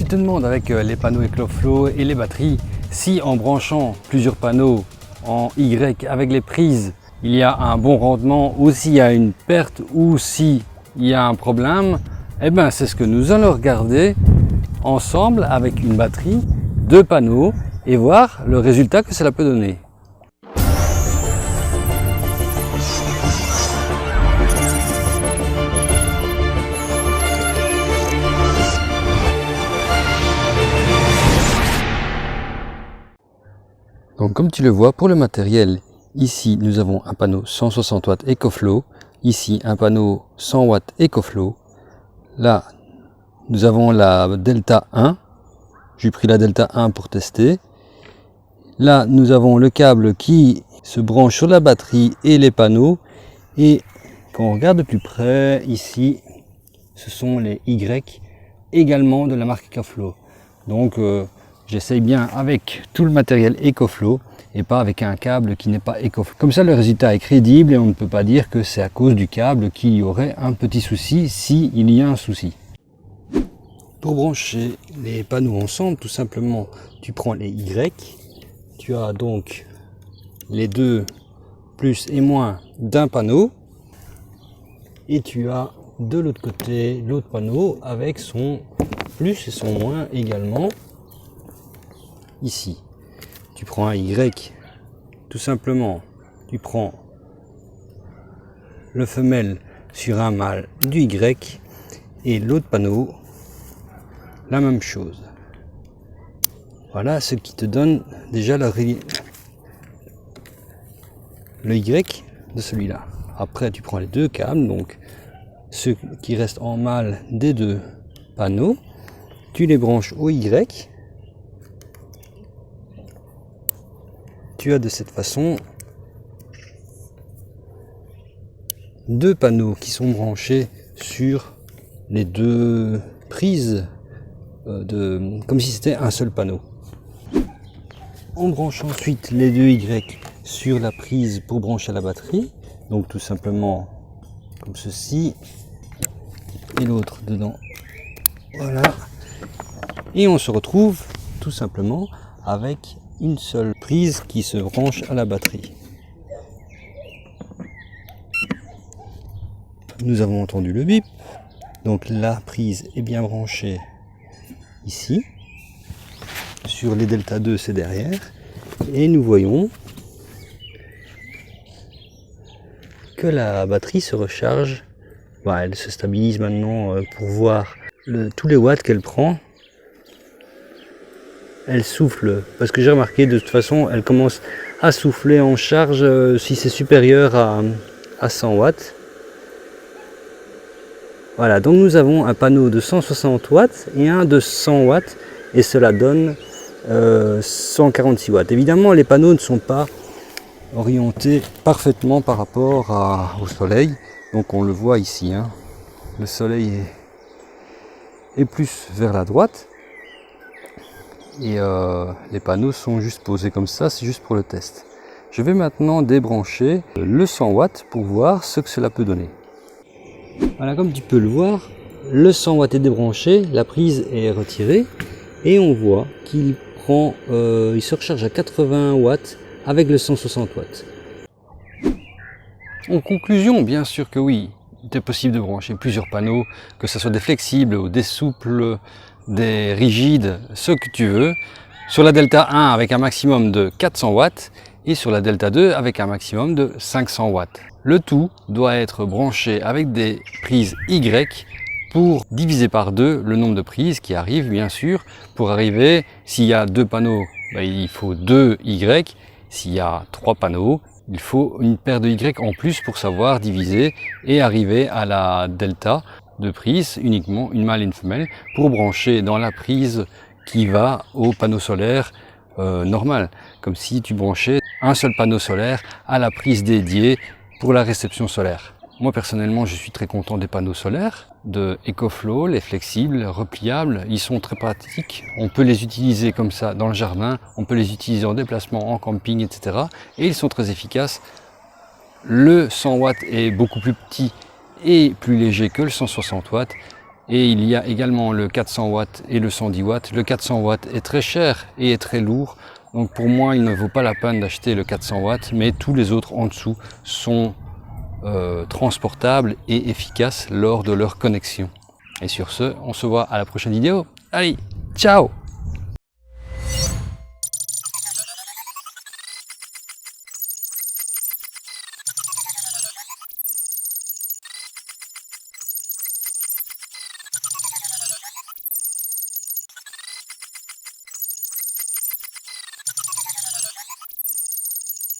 te demandes avec les panneaux EcoFlow et les batteries, si en branchant plusieurs panneaux en Y avec les prises, il y a un bon rendement ou s'il y a une perte ou s'il y a un problème, eh bien c'est ce que nous allons regarder ensemble avec une batterie, 2 panneaux et voir le résultat que cela peut donner. Donc comme tu le vois, pour le matériel, ici nous avons un panneau 160 watts EcoFlow, ici un panneau 100 watts EcoFlow, là nous avons la Delta 1, j'ai pris la Delta 1 pour tester, là nous avons le câble qui se branche sur la batterie et les panneaux, et quand on regarde de plus près, ici ce sont les Y également de la marque EcoFlow. Donc j'essaye bien avec tout le matériel EcoFlow et pas avec un câble qui n'est pas EcoFlow. Comme ça le résultat est crédible et on ne peut pas dire que c'est à cause du câble qu'il y aurait un petit souci s'il y a un souci. Pour brancher les panneaux ensemble, tout simplement tu prends les Y, tu as donc les deux plus et moins d'un panneau et tu as de l'autre côté l'autre panneau avec son plus et son moins également. Ici, tu prends un Y, tout simplement, tu prends le femelle sur un mâle du Y et l'autre panneau, la même chose. Voilà ce qui te donne déjà le Y de celui-là. Après, tu prends les deux câbles, donc ceux qui restent en mâle des deux panneaux, tu les branches au Y. Tu as de cette façon deux panneaux qui sont branchés sur les deux prises comme si c'était un seul panneau. On branche ensuite les deux Y sur la prise pour brancher la batterie, donc tout simplement comme ceci et l'autre dedans, voilà, et on se retrouve tout simplement avec une seule prise qui se branche à la batterie. Nous avons entendu le bip, donc la prise est bien branchée ici, sur les Delta 2 c'est derrière, et nous voyons que la batterie se recharge. Voilà, elle se stabilise maintenant pour voir tous les watts qu'elle prend. Elle souffle, parce que j'ai remarqué de toute façon elle commence à souffler en charge si c'est supérieur à 100 watts. Voilà, donc nous avons un panneau de 160 watts et un de 100 watts et cela donne 146 watts. Évidemment les panneaux ne sont pas orientés parfaitement par rapport au soleil, donc on le voit ici, hein. Le soleil est plus vers la droite. Et les panneaux sont juste posés comme ça, c'est juste pour le test. Je vais maintenant débrancher le 100 watts pour voir ce que cela peut donner. Voilà, comme tu peux le voir, le 100 watts est débranché, la prise est retirée et on voit qu'il prend, il se recharge à 80 watts avec le 160 watts. En conclusion, bien sûr que oui, il est possible de brancher plusieurs panneaux, que ce soit des flexibles ou des souples, des rigides, ce que tu veux, sur la Delta 1 avec un maximum de 400 watts et sur la Delta 2 avec un maximum de 500 watts. Le tout doit être branché avec des prises Y pour diviser par 2 le nombre de prises qui arrivent, bien sûr. Pour arriver, s'il y a 2 panneaux, il faut 2 Y. S'il y a 3 panneaux, il faut une paire de Y en plus pour savoir diviser et arriver à la Delta de prise, uniquement une mâle et une femelle, pour brancher dans la prise qui va au panneau solaire normal, comme si tu branchais un seul panneau solaire à la prise dédiée pour la réception solaire. Moi personnellement je suis très content des panneaux solaires de EcoFlow, les flexibles, repliables, ils sont très pratiques, on peut les utiliser comme ça dans le jardin, on peut les utiliser en déplacement, en camping, etc. Et ils sont très efficaces. Le 100 watts est beaucoup plus petit et plus léger que le 160 watts Et il y a également le 400 watts et le 110 watts. Le 400 watts est très cher et est très lourd. Donc pour moi, il ne vaut pas la peine d'acheter le 400 watts, mais tous les autres en dessous sont transportables et efficaces lors de leur connexion. Et sur ce, on se voit à la prochaine vidéo. Allez, ciao!